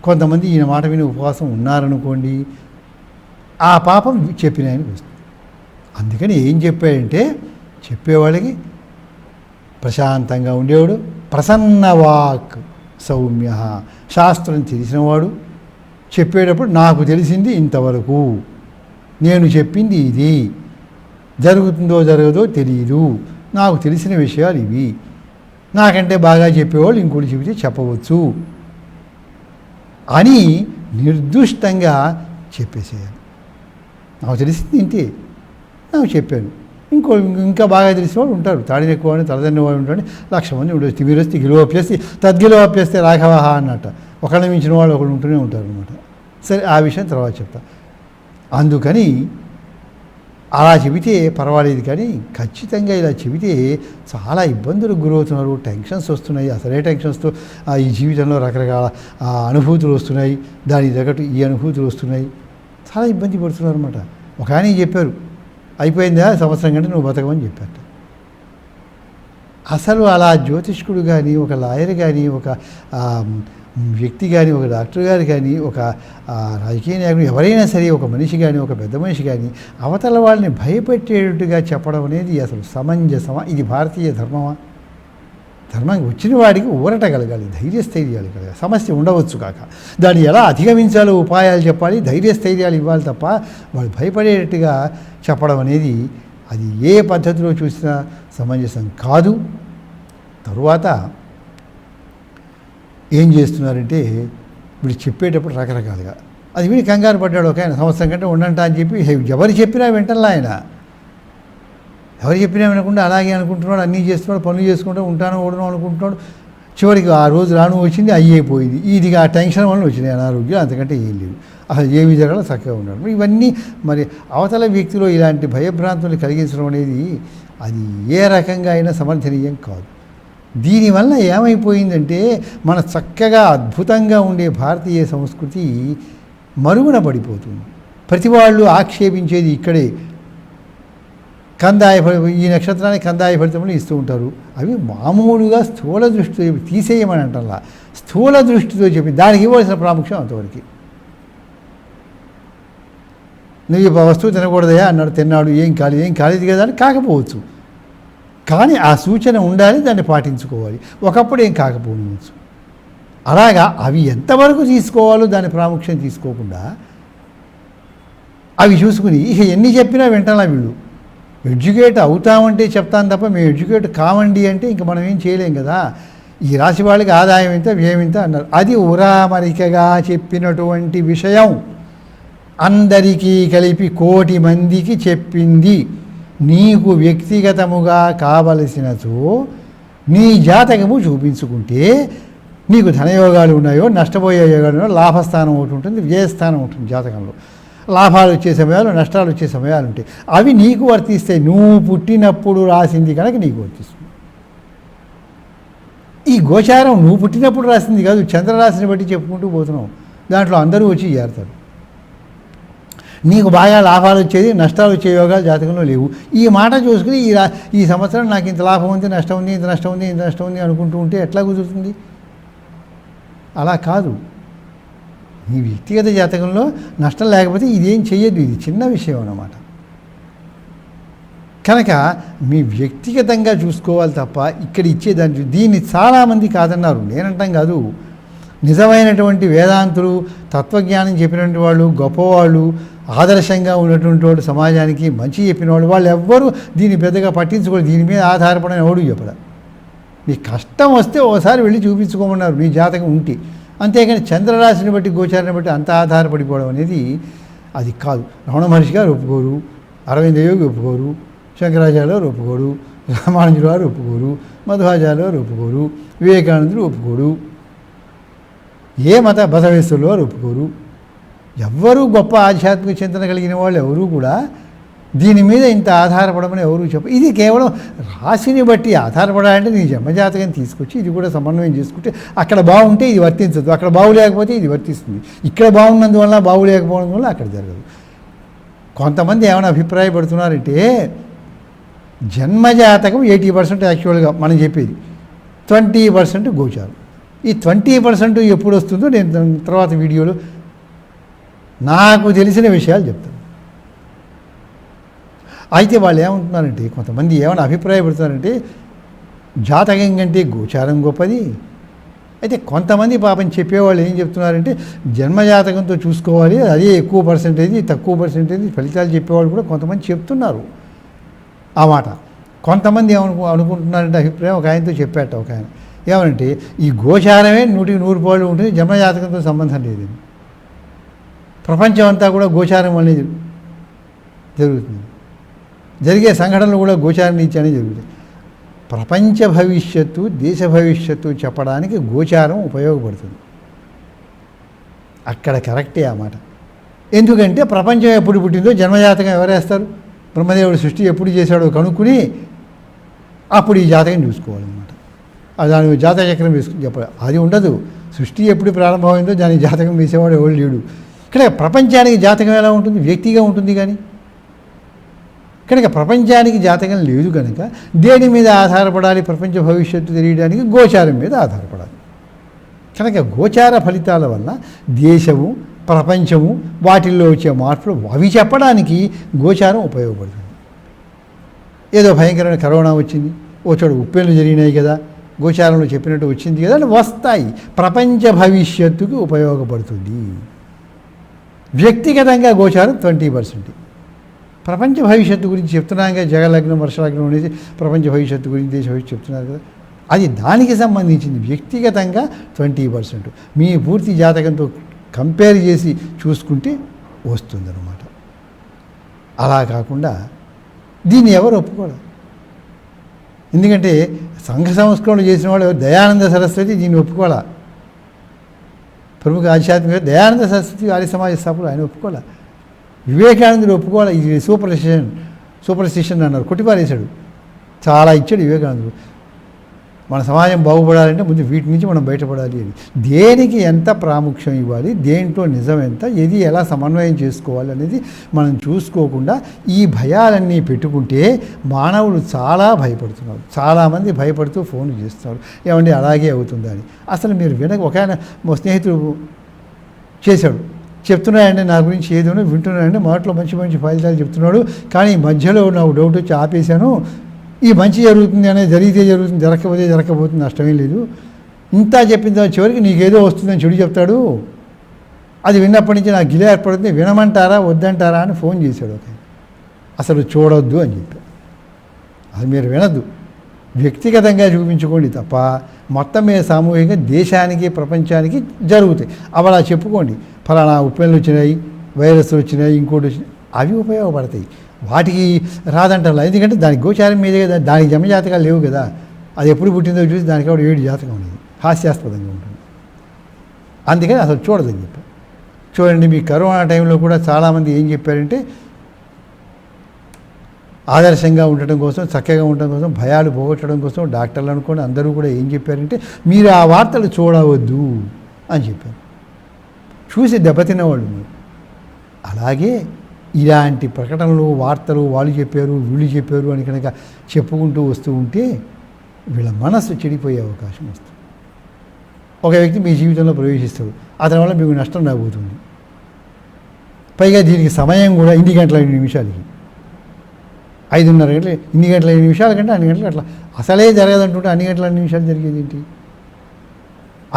కొంతమంది ఈయన మాట విని ఉపవాసం ఉన్నారనుకోండి, ఆ పాపం చెప్పిన ఆయనకు వస్తుంది. అందుకని ఏం చెప్పాడంటే చెప్పేవాళ్ళకి ప్రశాంతంగా ఉండేవాడు, ప్రసన్నవాక్ సౌమ్య, శాస్త్రం తెలిసినవాడు, చెప్పేటప్పుడు నాకు తెలిసింది ఇంతవరకు, నేను చెప్పింది ఇది, జరుగుతుందో జరగదో తెలియదు, నాకు తెలిసిన విషయాలు ఇవి, నాకంటే బాగా చెప్పేవాళ్ళు ఇంకోటి చెబితే చెప్పవచ్చు అని నిర్దుష్టంగా చెప్పేసేయాలి. నాకు తెలిసింది ఇంతే, నాకు చెప్పాను. ఇంకా బాగా తెలిసిన వాళ్ళు ఉంటారు, తాడిని ఎక్కువ అని తలదన్ని వాడు ఉంటాడు, 1,00,000 మంది ఉండొచ్చు. తిమిరస్తి గిలోప్యస్తి తద్గిలోప్యస్తే రాఘవ అన్నట్ట, ఒకళ్ళని మించిన వాళ్ళు ఒకళ్ళు ఉంటూనే ఉంటారు అనమాట. సరే, ఆ విషయం తర్వాత చెప్తా. అందుకని అలా చెబితే పర్వాలేదు, కానీ ఖచ్చితంగా ఇలా చెబితే చాలా ఇబ్బందులకు గురవుతున్నారు, టెన్షన్స్ వస్తున్నాయి. అసలే టెన్షన్స్తో ఈ జీవితంలో రకరకాల అనుభూతులు వస్తున్నాయి, దానికి తగ్గట్టు ఈ అనుభూతులు వస్తున్నాయి, చాలా ఇబ్బంది పడుతున్నారు అనమాట. ఒక ఆయన చెప్పారు, అయిపోయిందా సంవత్సరం కంటే నువ్వు బతకమని చెప్పారు. అసలు అలా జ్యోతిష్కుడు కానీ, ఒక లాయర్ కానీ, ఒక వ్యక్తి కానీ, ఒక డాక్టర్ గారు కానీ, ఒక రాజకీయ నాయకుడు ఎవరైనా సరే, ఒక మనిషి కానీ, ఒక పెద్ద మనిషి కానీ అవతల వాళ్ళని భయపెట్టేటట్టుగా చెప్పడం అనేది అసలు సమంజసమా? ఇది భారతీయ ధర్మమా? ధర్మం వచ్చిన వాడికి ఊరట కలగాలి, ధైర్యస్థైర్యాలు కలగాలి. సమస్య ఉండవచ్చు కాక దాన్ని ఎలా అధిగమించాలో ఉపాయాలు చెప్పాలి, ధైర్యస్థైర్యాలు ఇవ్వాలి తప్ప వాళ్ళు భయపడేటట్టుగా చెప్పడం అనేది అది ఏ పద్ధతిలో చూసినా సమంజసం కాదు. తరువాత ఏం చేస్తున్నారంటే వీళ్ళు చెప్పేటప్పుడు రకరకాలుగా అది వీడి కంగారు పడ్డాడు. ఒక ఆయన సంవత్సరం కంటే ఉండంట అని చెప్పి ఎవరు చెప్పినా వింటల్లా ఆయన, ఎవరు చెప్పినా వినకుండా అలాగే అనుకుంటున్నాడు, అన్నీ చేస్తున్నాడు, పనులు చేసుకుంటూ ఉంటాను ఓడను అనుకుంటున్నాడు. చివరికి ఆ రోజు రాను వచ్చింది, అయ్యిపోయింది. ఇది ఆ టెన్షన్ వల్ల వచ్చినాయి అనారోగ్యం, అంతకంటే ఏం లేదు. అసలు ఏమి జరగాలో చక్కగా ఉన్నాడు. ఇవన్నీ మరి అవతల వ్యక్తిలో ఇలాంటి భయభ్రాంతులు కలిగించడం అనేది అది ఏ రకంగా అయినా సమర్థనీయం కాదు. దీనివల్ల ఏమైపోయిందంటే మన చక్కగా అద్భుతంగా ఉండే భారతీయ సంస్కృతి మరుగున పడిపోతుంది. ప్రతి వాళ్ళు ఆక్షేపించేది ఇక్కడే. కందాయ ఈ నక్షత్రానికి కందాయ ఫలితములు ఇస్తూ ఉంటారు. అవి మామూలుగా స్థూల దృష్టితో తీసేయమని అంటల్లా, స్థూల దృష్టితో చెప్పి దానికి ఇవ్వాల్సిన ప్రాముఖ్యం అంతవరకు. నువ్వు ఈ వస్తువు తినకూడదయా అన్నాడు, తిన్నాడు, ఏం కాలేదు కదా అని కాకపోవచ్చు, కానీ ఆ సూచన ఉండాలి, దాన్ని పాటించుకోవాలి. ఒకప్పుడు ఏం కాకపోవచ్చు. అలాగా అవి ఎంతవరకు తీసుకోవాలో దాని ప్రాముఖ్యం తీసుకోకుండా అవి చూసుకుని ఇక ఎన్ని చెప్పినా వింటాలా వీళ్ళు. ఎడ్యుకేట్ అవుతామంటే చెప్తాను తప్ప మేము ఎడ్యుకేట్ కావండి అంటే ఇంక మనం ఏం చేయలేం కదా. ఈ రాశి వాళ్ళకి ఆదాయం ఇంత వ్యయం ఇంత అన్నారు. అది ఉరామరికగా చెప్పినటువంటి విషయం అందరికీ కలిపి 1,00,00,000 మందికి చెప్పింది. నీకు వ్యక్తిగతముగా కావలసినచో నీ జాతకము చూపించుకుంటే నీకు ధనయోగాలు ఉన్నాయో, నష్టపోయే యోగాలు ఉన్నాయో, లాభస్థానం ఒకటి ఉంటుంది, వ్యయస్థానం ఉంటుంది. జాతకంలో లాభాలు వచ్చే సమయాలు, నష్టాలు వచ్చే సమయాలు ఉంటాయి. అవి నీకు వర్తిస్తాయి. నువ్వు పుట్టినప్పుడు రాసింది కనుక నీకు వర్తిస్తుంది. ఈ గోచారం నువ్వు పుట్టినప్పుడు రాసింది కాదు, చంద్రరాశిని బట్టి చెప్పుకుంటూ పోతున్నావు. దాంట్లో అందరూ వచ్చి చేరతారు. నీకు బాగా లాభాలు వచ్చేది, నష్టాలు వచ్చే యోగాలు జాతకంలో లేవు. ఈ మాట చూసుకుని ఈ సంవత్సరం నాకు ఇంత లాభం ఉంది, నష్టం ఉంది, ఇంత నష్టం ఉంది, ఇంత నష్టం ఉంది అనుకుంటూ ఉంటే ఎట్లా కుదురుతుంది? అలా కాదు. నీ వ్యక్తిగత జాతకంలో నష్టం లేకపోతే ఇదేం చెయ్యదు. ఇది చిన్న విషయం అన్నమాట. కనుక మీ వ్యక్తిగతంగా చూసుకోవాలి తప్ప ఇక్కడ ఇచ్చేదాన్ని దీన్ని చాలామంది కాదన్నారు. నేనంటాం కాదు, నిజమైనటువంటి వేదాంతులు, తత్వజ్ఞానం చెప్పినటువంటి వాళ్ళు, గొప్పవాళ్ళు, ఆదర్శంగా ఉన్నటువంటి వాళ్ళు, సమాజానికి మంచి చెప్పిన వాళ్ళు ఎవ్వరూ దీన్ని పెద్దగా పట్టించుకోరు. దీని మీద ఆధారపడని ఎవడు చెప్పడం. నీ కష్టం వస్తే ఓసారి వెళ్ళి చూపించుకోమన్నారు నీ జాతకం ఉంటే. అంతేకాని చంద్రరాశిని బట్టి, గోచారాన్ని బట్టి అంత ఆధారపడిపోవడం అనేది అది కాదు. రమణ మహర్షి గారు ఒప్పుకోరు, అరవింద యోగి ఒప్పుకోరు, శంకరాచార్యులు వారు ఒప్పుకోరు, రామానుజులు వారు ఒప్పుకోరు, మధ్వాచార్యులు వారు ఒప్పుకోరు, వివేకానందులు ఒప్పుకోరు, ఏ మత బసవేశ్వరులు వారు ఒప్పుకోరు. ఎవ్వరూ గొప్ప ఆధ్యాత్మిక చింతన కలిగిన వాళ్ళు ఎవరూ కూడా దీని మీద ఇంత ఆధారపడమని ఎవరూ చెప్ప. ఇది కేవలం రాశిని బట్టి ఆధారపడాలంటే నీ జన్మజాతకం తీసుకొచ్చి ఇది కూడా సమన్వయం చేసుకుంటే అక్కడ బాగుంటే ఇది వర్తించదు, అక్కడ బాగులేకపోతే ఇది వర్తిస్తుంది. ఇక్కడ బాగున్నందువల్ల బాగులేకపోవడం వల్ల అక్కడ జరగదు. కొంతమంది ఏమైనా అభిప్రాయపడుతున్నారంటే జన్మజాతకం 80% యాక్చువల్గా మనం చెప్పేది, 20% గోచారం. ఈ 20% ఎప్పుడు వస్తుందో నేను తర్వాత వీడియోలో నాకు తెలిసిన విషయాలు చెప్తాను. అయితే వాళ్ళు ఏమంటున్నారంటే, కొంతమంది ఏమైనా అభిప్రాయపడుతున్నారంటే జాతకం కంటే గోచారం గొప్పది. అయితే కొంతమంది పాపం చెప్పేవాళ్ళు ఏం చెప్తున్నారంటే జన్మజాతకంతో చూసుకోవాలి, అదే ఎక్కువ పర్సెంటేజ్, తక్కువ పర్సెంటేజ్ ఫలితాలు చెప్పేవాళ్ళు కూడా కొంతమంది చెప్తున్నారు ఆ మాట. కొంతమంది అనుకుంటున్నారంటే అభిప్రాయం, ఒక ఆయనతో చెప్పాట ఒక ఆయన ఏమనంటే ఈ గోచారమే 100% ఉంటుంది, జన్మజాతకంతో సంబంధం లేదు. ప్రపంచం అంతా కూడా గోచారం అనేది జరుగుతుంది. జరిగే సంఘటనలు కూడా గోచారం నుంచే జరుగుతాయి. ప్రపంచ భవిష్యత్తు, దేశ భవిష్యత్తు చెప్పడానికి గోచారం ఉపయోగపడుతుంది. అక్కడ కరెక్టే ఆ మాట. ఎందుకంటే ప్రపంచం ఎప్పుడు పుట్టిందో జన్మజాతకం ఎవరేస్తారు? బ్రహ్మదేవుడు సృష్టి ఎప్పుడు చేశాడో కనుక్కుని అప్పుడు ఈ జాతకం చూసుకోవాలన్నమాట. దాని జాతక చక్రం వేసుకుని చెప్పాలి. అది ఉండదు. సృష్టి ఎప్పుడు ప్రారంభమైందో దానికి జాతకం వేసేవాడు ఎవరు లేడు. ఇక్కడ ప్రపంచానికి జాతకం ఎలా ఉంటుంది? వ్యక్తిగా ఉంటుంది. కానీ కనుక ప్రపంచానికి జాతకం లేదు కనుక దేని మీద ఆధారపడాలి? ప్రపంచ భవిష్యత్తు తెలియడానికి గోచారం మీద ఆధారపడాలి. కనుక గోచార ఫలితాల వల్ల దేశము, ప్రపంచము, వాటిల్లో వచ్చే మార్పులు అవి చెప్పడానికి గోచారం ఉపయోగపడుతుంది. ఏదో భయంకరమైన కరోనా వచ్చింది, ఓ చోట ఉప్పెన్లు జరిగినాయి కదా, గోచారంలో చెప్పినట్టు వచ్చింది కదా అని వస్తాయి. ప్రపంచ భవిష్యత్తుకు ఉపయోగపడుతుంది. వ్యక్తిగతంగా గోచారం 20%. ప్రపంచ భవిష్యత్తు గురించి చెప్తున్నాగా, జగలగ్నం, వర్షలగ్నం అనేది ప్రపంచ భవిష్యత్తు గురించి, దేశ భవిష్యత్తు చెప్తున్నారు కదా, అది దానికి సంబంధించింది. వ్యక్తిగతంగా 20%. మీ పూర్తి జాతకంతో కంపేర్ చేసి చూసుకుంటే వస్తుందన్నమాట. అలా కాకుండా దీన్ని ఎవరు ఒప్పుకోరు. ఎందుకంటే సంఘ సంస్కరణ చేసిన వాళ్ళు దయానంద సరస్వతి దీన్ని ఒప్పుకోవాలా. ప్రముఖ ఆధ్యాత్మిక దయానంద సరస్వతి ఆర్య సమాజ స్థాపకులు, ఆయన ఒప్పుకోవాలా. వివేకానందుడు ఒప్పుకోవాలి. ఇది సూపర్ స్టిషన్ అన్నారు, కొట్టిపారేశాడు. చాలా ఇచ్చాడు వివేకానందుడు. మన సమాజం బాగుపడాలంటే ముందు వీటి నుంచి మనం బయటపడాలి అని. దేనికి ఎంత ప్రాముఖ్యం ఇవ్వాలి, దేంట్లో నిజం ఎంత, ఏది ఎలా సమన్వయం చేసుకోవాలి అనేది మనం చూసుకోకుండా ఈ భయాలన్నీ పెట్టుకుంటే మానవులు చాలా భయపడుతున్నారు. చాలామంది భయపడుతూ ఫోన్లు చేస్తున్నారు, ఏమండి అలాగే అవుతుందా అని. అసలు మీరు ఒక ఆయన మా స్నేహితుడు చేశాడు, చెప్తున్నాయండి నా గురించి ఏదో వింటున్నాయండి, మొదట్లో మంచి మంచి ఫలితాలు చెప్తున్నాడు, కానీ మధ్యలో నాకు డౌట్ వచ్చి ఆపేశాను. ఈ మంచి జరుగుతుంది అనేది జరిగితే జరుగుతుంది, జరగకపోతే నష్టమేం లేదు. ఇంత చెప్పిన తర్వాత చివరికి నీకేదో వస్తుందని చెడు చెప్తాడు. అది విన్నప్పటి నుంచి నాకు గిలే ఏర్పడుతుంది, వినమంటారా వద్దంటారా అని ఫోన్ చేశాడు. ఒక అసలు చూడొద్దు అని చెప్పాడు. అది మీరు వినద్దు, వ్యక్తిగతంగా చూపించుకోండి తప్ప మొత్తం మీద సామూహికంగా దేశానికి ప్రపంచానికి జరుగుతాయి. అవి అలా చెప్పుకోండి, ఫలానా ఉప్పెన్లు వచ్చినాయి, వైరస్లు వచ్చినాయి, ఇంకోటి వచ్చినాయి, అవి ఉపయోగపడతాయి. వాటికి రాదంటారు, ఎందుకంటే దానికి గోచారం మీదే కదా, దానికి జన్మజాతకాలు లేవు కదా. అది ఎప్పుడు పుట్టిందో చూసి దానికి కూడా 7 జాతకం ఉండేది, హాస్యాస్పదంగా ఉంటుంది. అందుకని అసలు చూడదని చెప్పారు. చూడండి, మీ కరోనా టైంలో కూడా చాలామంది ఏం చెప్పారంటే ఆదర్శంగా ఉండటం కోసం, చక్కగా ఉండటం కోసం, భయాలు పోగొట్టడం కోసం డాక్టర్లు అనుకోండి అందరూ కూడా ఏం చెప్పారంటే మీరు ఆ వార్తలు చూడవద్దు అని చెప్పారు. చూసి దెబ్బతిన్నవాళ్ళు ఉన్నారు. అలాగే ఇలాంటి ప్రకటనలు, వార్తలు వాళ్ళు చెప్పారు వీళ్ళు చెప్పారు అని కనుక చెప్పుకుంటూ వస్తూ ఉంటే వీళ్ళ మనస్సు చెడిపోయే అవకాశం వస్తుంది. ఒక వ్యక్తి మీ జీవితంలో ప్రవేశిస్తాడు, అతని వల్ల మీకు నష్టం రాబోతుంది. పైగా దీనికి సమయం కూడా 8 గంటల 5 నిమిషాలకి, 5:30 గంటలు, 8 గంటల 5 నిమిషాల కంటే 2 గంటలు అట్లా అసలే జరగదంటుంటే 2 గంటల 2 నిమిషాలు జరిగేది ఏంటి?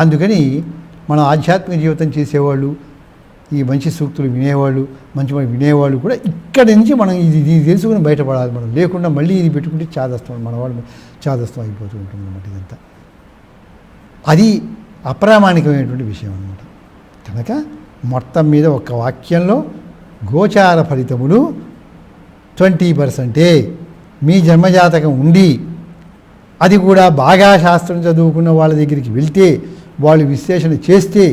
అందుకని మనం ఆధ్యాత్మిక జీవితం చేసేవాళ్ళు, ఈ మంచి సూక్తులు వినేవాళ్ళు, మంచి వినేవాళ్ళు కూడా ఇక్కడి నుంచి మనం ఇది తెలుసుకుని బయటపడాలి. మనం లేకుండా మళ్ళీ ఇది పెట్టుకుంటే చాదస్తం, మన వాళ్ళు చాదస్తం అయిపోతూ ఉంటుంది అన్నమాట. ఇదంతా అది అప్రామాణికమైనటువంటి విషయం అన్నమాట. కనుక మొత్తం మీద ఒక వాక్యంలో గోచార ఫలితములు 20% మీ జన్మజాతకం ఉండి, అది కూడా బాగా శాస్త్రం చదువుకున్న వాళ్ళ దగ్గరికి వెళ్తే, వాళ్ళు విశ్లేషణ చేస్తే,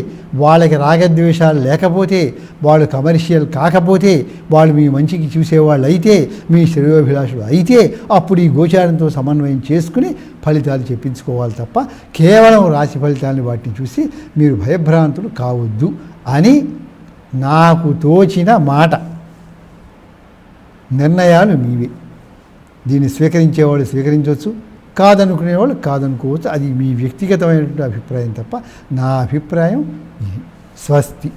వాళ్ళకి రాగద్వేషాలు లేకపోతే, వాళ్ళు కమర్షియల్ కాకపోతే, వాళ్ళు మీ మంచికి చూసేవాళ్ళు అయితే, మీ శ్రేయోభిలాషులు అయితే, అప్పుడు ఈ గోచారంతో సమన్వయం చేసుకుని ఫలితాలు చెప్పించుకోవాలి తప్ప కేవలం రాశి ఫలితాలని వాటిని చూసి మీరు భయభ్రాంతులు కావద్దు అని నాకు తోచిన మాట. నిర్ణయాలు మీవే. దీన్ని స్వీకరించేవాళ్ళు స్వీకరించవచ్చు, కాదనుకునేవాళ్ళు కాదనుకోవచ్చు. అది మీ వ్యక్తిగతమైనటువంటి అభిప్రాయం తప్ప నా అభిప్రాయం స్వస్తి.